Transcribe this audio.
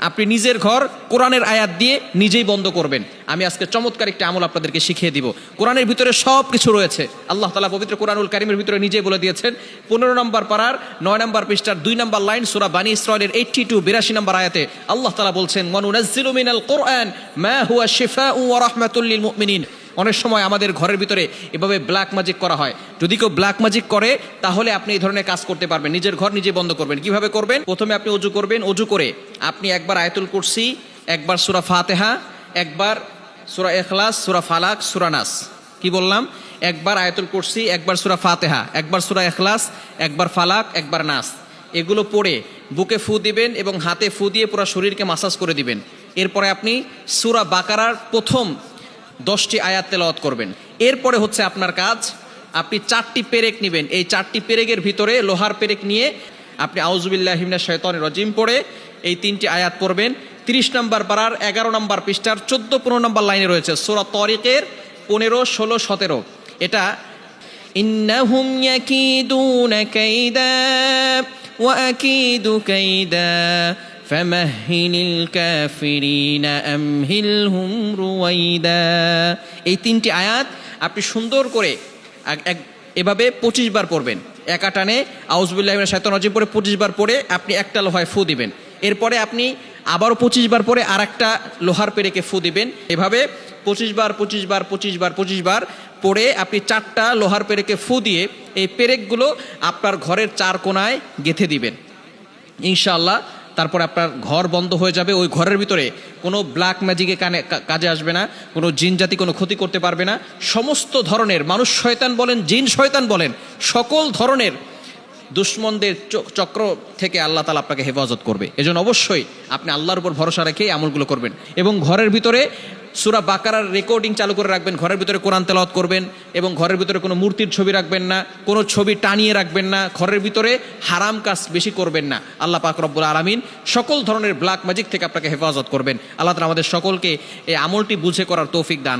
আপনি নিজের ঘর কোরআনের আয়াত দিয়ে নিজেই বন্ধ করবেন। আমি আজকে চমৎকার একটি আমল আপনাদেরকে শিখিয়ে দিব। কোরআনের ভিতরে সব কিছু রয়েছে। আল্লাহ তাআলা পবিত্র কোরআনুল কারীমের ভিতরে নিজেই বলে দিয়েছেন। 15 নম্বর পারার 9 নম্বর পৃষ্ঠার 2 নম্বর লাইন সূরা বানী ইসরাঈলের 82 নম্বর আয়াতে আল্লাহ তাআলা বলছেন, ওয়া নুনাজ্জিলু মিনাল কুরআন মা হুয়া শিফাউ ওয়া রাহমাতুল লিল মুমিনিন। অনেক সময় আমাদের ঘরের ভিতরে এভাবে ব্ল্যাক ম্যাজিক করা হয়। যদি কেউ ব্ল্যাক ম্যাজিক করে তাহলে আপনি এই ধরনের কাজ করতে পারবেন। নিজের ঘর নিজে বন্ধ করবেন। কিভাবে করবেন? প্রথমে আপনি ওযু করবেন। ওযু করে আপনি একবার আয়াতুল কুরসি, একবার সূরা ফাতিহা, একবার সূরা ইখলাস, সূরা ফালাক, সূরা নাস। কি বললাম? একবার আয়াতুল কুরসি, একবার সূরা ফাতিহা, একবার সূরা ইখলাস, একবার ফালাক, একবার নাস। এগুলো পড়ে বুকে ফু দিবেন এবং হাতে ফু দিয়ে পুরো শরীরকে মাসাজ করে দিবেন। এরপরে আপনি সূরা বাকারার প্রথম 10টি আয়াত তেলাওয়াত করবেন। এরপরে হচ্ছে আপনার কাজ, আপনি 4টি পেরেক নেবেন। এই 4টি পেরেকের ভিতরে লোহার পেরেক নিয়ে আপনি আউযুবিল্লাহি মিনাশ শাইতানির রাজিম পড়ে এই 3টি আয়াত পড়বেন। 30 নম্বর পারার 11 নম্বর পৃষ্ঠার 14-15 নম্বর লাইনে রয়েছে সূরা তারিকের 15, 16, 17। এটা ইন্নাহুম ইয়াকিদুনা কাইদা ওয়া আকিদু কাইদা ফামাহহিলিল কাফিরিনা আমহিলহুম রুওয়াইদা। এই 3টি আয়াত আপনি সুন্দর করে এভাবে 25 বার পড়বেন। একা টানে আউযুবিল্লাহি মিনাশ শাইতানির রাজিম পড়ে 25 বার পড়ে আপনি একটা লোহায় ফু দিবেন। এরপরে আপনি আবারও 25 বার পরে আরেকটা লোহার পেরেকে ফু দিবেন। এভাবে 25 বার পরে আপনি 4টা লোহার পেরেকে ফু দিয়ে এই পেরেকগুলো আপনার ঘরের 4 কোণায় গেঁথে দিবেন ইনশাআল্লাহ। তারপর আপনার ঘর বন্ধ হয়ে যাবে। ওই ঘরের ভিতরে কোনো ব্ল্যাক ম্যাজিকে কাজে আসবে না, কোনো জিন জাতি কোনো ক্ষতি করতে পারবে না। সমস্ত ধরনের মানুষ শয়তান বলেন, জিন শয়তান বলেন, সকল ধরনের দুশ্মনদের চক্র থেকে আল্লাহ তাআলা আপনাকে হেফাজত করবে। এজন্য অবশ্যই আপনি আল্লাহর উপর ভরসা রেখে আমলগুলো করবেন। এবং ঘরের ভিতরে সূরা বাকারার রেকর্ডিং চালু করে রাখবেন। ঘরের ভিতরে কোরআন তেলাওয়াত করবেন এবং ঘরের ভিতরে কোনো মূর্তির ছবি রাখবেন না, কোনো ছবি টানিয়ে রাখবেন না। ঘরের ভিতরে হারাম কাজ বেশি করবেন না। আল্লাহ পাক রব্বুল আলামিন সকল ধরনের ব্ল্যাক ম্যাজিক থেকে আপনাকে হেফাজত করবেন। আল্লাহ তাআলা আমাদের সকলকে এই আমলটি বুঝে করার তৌফিক দান